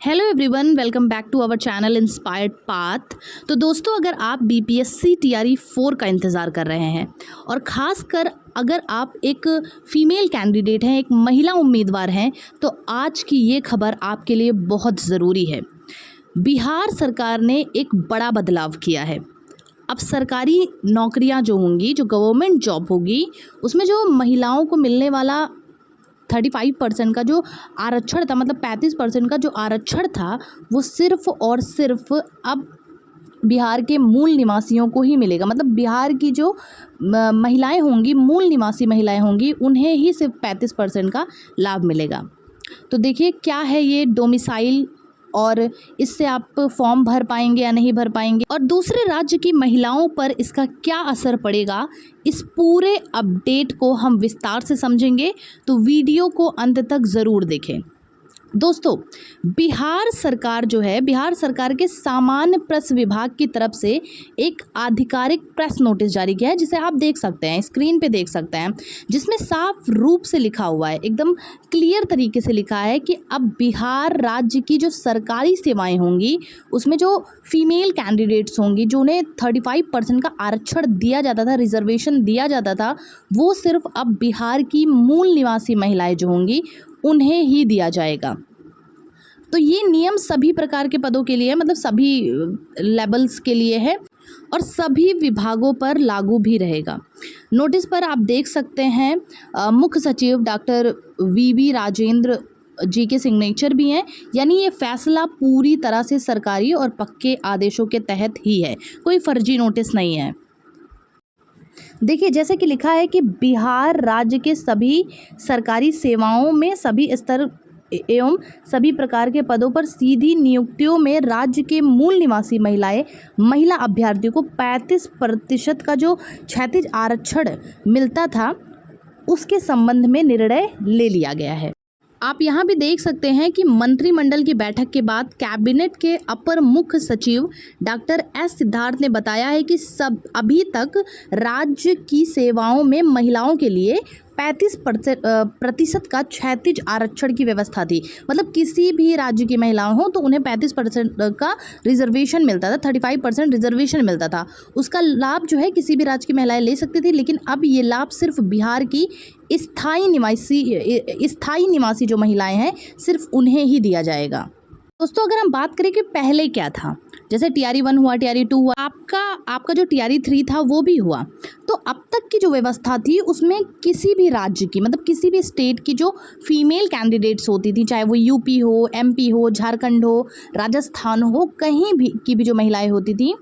Hello everyone, welcome back to our channel inspired path. तो दोस्तों, अगर आप बीपीएससी टीआरई 4 का इंतज़ार कर रहे हैं और ख़ासकर अगर आप एक फ़ीमेल कैंडिडेट हैं, एक महिला उम्मीदवार हैं, तो आज की ये खबर आपके लिए बहुत ज़रूरी है। बिहार सरकार ने एक बड़ा बदलाव किया है। अब सरकारी नौकरियां जो होंगी, जो गवर्नमेंट जॉब होगी, उसमें जो महिलाओं को मिलने वाला 35% का जो आरक्षण था, मतलब 35% का जो आरक्षण था, वो सिर्फ और सिर्फ अब बिहार के मूल निवासियों को ही मिलेगा। मतलब बिहार की जो महिलाएं होंगी, मूल निवासी महिलाएं होंगी, उन्हें ही सिर्फ 35% का लाभ मिलेगा। तो देखिए क्या है ये डोमिसाइल, और इससे आप फॉर्म भर पाएंगे या नहीं भर पाएंगे, और दूसरे राज्य की महिलाओं पर इसका क्या असर पड़ेगा, इस पूरे अपडेट को हम विस्तार से समझेंगे। तो वीडियो को अंत तक ज़रूर देखें। दोस्तों, बिहार सरकार जो है, बिहार सरकार के सामान्य प्रश्न विभाग की तरफ से एक आधिकारिक प्रेस नोटिस जारी किया है, जिसे आप देख सकते हैं, स्क्रीन पे देख सकते हैं, जिसमें साफ रूप से लिखा हुआ है, एकदम क्लियर तरीके से लिखा है कि अब बिहार राज्य की जो सरकारी सेवाएं होंगी, उसमें जो फीमेल कैंडिडेट्स होंगी, जो उन्हें 35% का आरक्षण दिया जाता था, रिजर्वेशन दिया जाता था, वो सिर्फ अब बिहार की मूल निवासी महिलाएं जो होंगी उन्हें ही दिया जाएगा। तो ये नियम सभी प्रकार के पदों के लिए है, मतलब सभी लेवल्स के लिए है और सभी विभागों पर लागू भी रहेगा। नोटिस पर आप देख सकते हैं मुख्य सचिव डॉक्टर वीवी राजेंद्र जी के सिग्नेचर भी हैं। यानी ये फैसला पूरी तरह से सरकारी और पक्के आदेशों के तहत ही है, कोई फर्जी नोटिस नहीं है। देखिए, जैसे कि लिखा है कि बिहार राज्य के सभी सरकारी सेवाओं में सभी स्तर एवं सभी प्रकार के पदों पर सीधी नियुक्तियों में राज्य के मूल निवासी महिला अभ्यर्थियों को 35% का जो क्षैतिज आरक्षण मिलता था, उसके संबंध में निर्णय ले लिया गया है। आप यहाँ भी देख सकते हैं कि मंत्रिमंडल की बैठक के बाद कैबिनेट के अपर मुख्य सचिव डॉक्टर एस सिद्धार्थ ने बताया है कि अभी तक राज्य की सेवाओं में महिलाओं के लिए 35% का क्षैतिज आरक्षण की व्यवस्था थी। मतलब किसी भी राज्य की महिलाएं हो तो उन्हें 35% का रिजर्वेशन मिलता था, 35% रिजर्वेशन मिलता था। उसका लाभ जो है किसी भी राज्य की महिलाएं ले सकती थी, लेकिन अब ये लाभ सिर्फ बिहार की स्थायी निवासी जो महिलाएं हैं, सिर्फ उन्हें ही दिया जाएगा। दोस्तों, अगर हम बात करें कि पहले क्या था, जैसे टीआरई 1 हुआ, टीआरई 2 हुआ, आपका जो टीआरई 3 था वो भी हुआ, तो अब तक की जो व्यवस्था थी उसमें किसी भी राज्य की, मतलब किसी भी स्टेट की जो फीमेल कैंडिडेट्स होती थी, चाहे वो यूपी हो, एमपी हो, झारखंड हो, राजस्थान हो, कहीं भी की भी जो महिलाएं होती थी,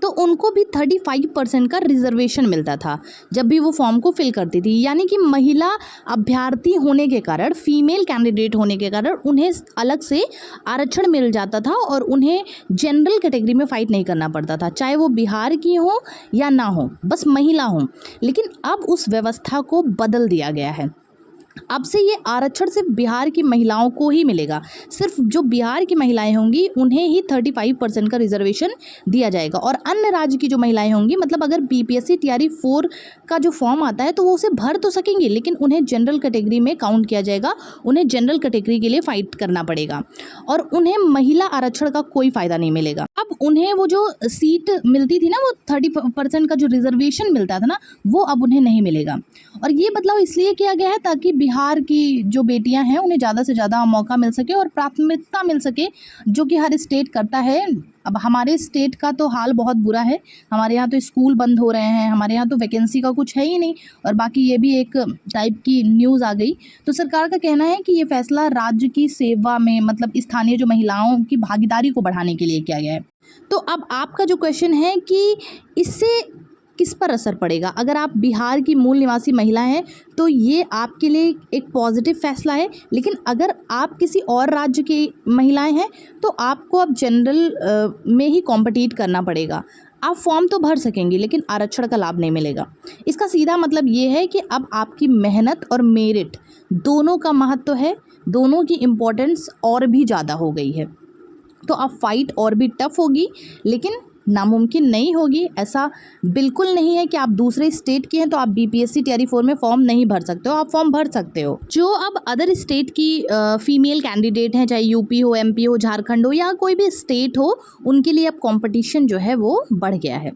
तो उनको भी 35% का रिजर्वेशन मिलता था जब भी वो फॉर्म को फिल करती थी। यानी कि महिला अभ्यर्थी होने के कारण, फीमेल कैंडिडेट होने के कारण उन्हें अलग से आरक्षण मिल जाता था और उन्हें जनरल कैटेगरी में फ़ाइट नहीं करना पड़ता था, चाहे वो बिहार की हो या ना हो, बस महिला हो। लेकिन अब उस व्यवस्था को बदल दिया गया है। अब से ये आरक्षण सिर्फ बिहार की महिलाओं को ही मिलेगा। सिर्फ जो बिहार की महिलाएं होंगी उन्हें ही 35% का रिजर्वेशन दिया जाएगा, और अन्य राज्य की जो महिलाएं होंगी, मतलब अगर बीपीएससी टीआरई 4 का जो फॉर्म आता है तो वो उसे भर तो सकेंगे, लेकिन उन्हें जनरल कैटेगरी में काउंट किया जाएगा, उन्हें जनरल कैटेगरी के लिए फाइट करना पड़ेगा और उन्हें महिला आरक्षण का कोई फ़ायदा नहीं मिलेगा। अब उन्हें वो जो सीट मिलती थी ना, वो 30% का जो रिजर्वेशन मिलता था ना, वो अब उन्हें नहीं मिलेगा। और ये बदलाव इसलिए किया गया है ताकि बिहार की जो बेटियां हैं उन्हें ज़्यादा से ज़्यादा मौका मिल सके और प्राथमिकता मिल सके, जो कि हर स्टेट करता है। अब हमारे स्टेट का तो हाल बहुत बुरा है, हमारे यहाँ तो स्कूल बंद हो रहे हैं, हमारे यहाँ तो वैकेंसी का कुछ है ही नहीं, और बाकी ये भी एक टाइप की न्यूज़ आ गई। तो सरकार का कहना है कि ये फैसला राज्य की सेवा में, मतलब स्थानीय जो महिलाओं की भागीदारी को बढ़ाने के लिए किया गया है। तो अब आपका जो क्वेश्चन है कि इससे किस पर असर पड़ेगा, अगर आप बिहार की मूल निवासी महिला हैं तो ये आपके लिए एक पॉजिटिव फैसला है, लेकिन अगर आप किसी और राज्य की महिलाएं हैं तो आपको अब जनरल में ही कॉम्पिटिट करना पड़ेगा। आप फॉर्म तो भर सकेंगे लेकिन आरक्षण का लाभ नहीं मिलेगा। इसका सीधा मतलब ये है कि अब आपकी मेहनत और मेरिट दोनों का महत्व है, दोनों की इम्पोर्टेंस और भी ज़्यादा हो गई है। तो अब फाइट और भी टफ होगी, लेकिन नामुमकिन नहीं होगी। ऐसा बिल्कुल नहीं है कि आप दूसरे स्टेट के हैं तो आप BPSC TRE 4 में फॉर्म नहीं भर सकते हो, आप फॉर्म भर सकते हो। जो अब अदर स्टेट की फीमेल कैंडिडेट हैं, चाहे यूपी हो, MP हो, झारखंड हो या कोई भी स्टेट हो, उनके लिए अब कंपटीशन जो है वो बढ़ गया है।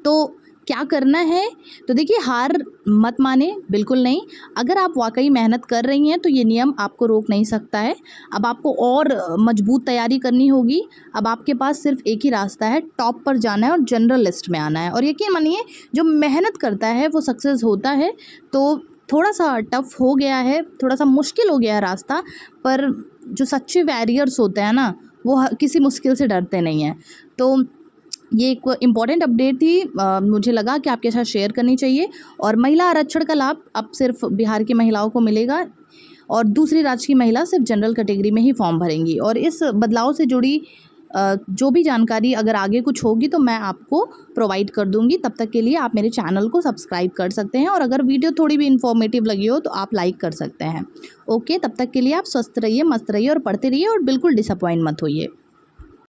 तो क्या करना है? तो देखिए, हार मत माने, बिल्कुल नहीं। अगर आप वाकई मेहनत कर रही हैं तो ये नियम आपको रोक नहीं सकता है। अब आपको और मजबूत तैयारी करनी होगी। अब आपके पास सिर्फ एक ही रास्ता है, टॉप पर जाना है और जनरल लिस्ट में आना है। और यकीन मानिए, जो मेहनत करता है वो सक्सेस होता है। तो थोड़ा सा टफ हो गया है, थोड़ा सा मुश्किल हो गया है रास्ता, पर जो सच्चे वॉरियर्स होते हैं ना, वो किसी मुश्किल से डरते नहीं हैं। तो ये एक इम्पॉर्टेंट अपडेट थी, मुझे लगा कि आपके साथ शेयर करनी चाहिए। और महिला आरक्षण का लाभ अब सिर्फ बिहार की महिलाओं को मिलेगा और दूसरी राज्य की महिला सिर्फ जनरल कैटेगरी में ही फॉर्म भरेंगी। और इस बदलाव से जुड़ी जो भी जानकारी अगर आगे कुछ होगी तो मैं आपको प्रोवाइड कर दूंगी। तब तक के लिए आप मेरे चैनल को सब्सक्राइब कर सकते हैं और अगर वीडियो थोड़ी भी इन्फॉर्मेटिव लगी हो तो आप लाइक कर सकते हैं। ओके, तब तक के लिए आप स्वस्थ रहिए, मस्त रहिए और पढ़ते रहिए और बिल्कुल डिसअपॉइंट मत होइए।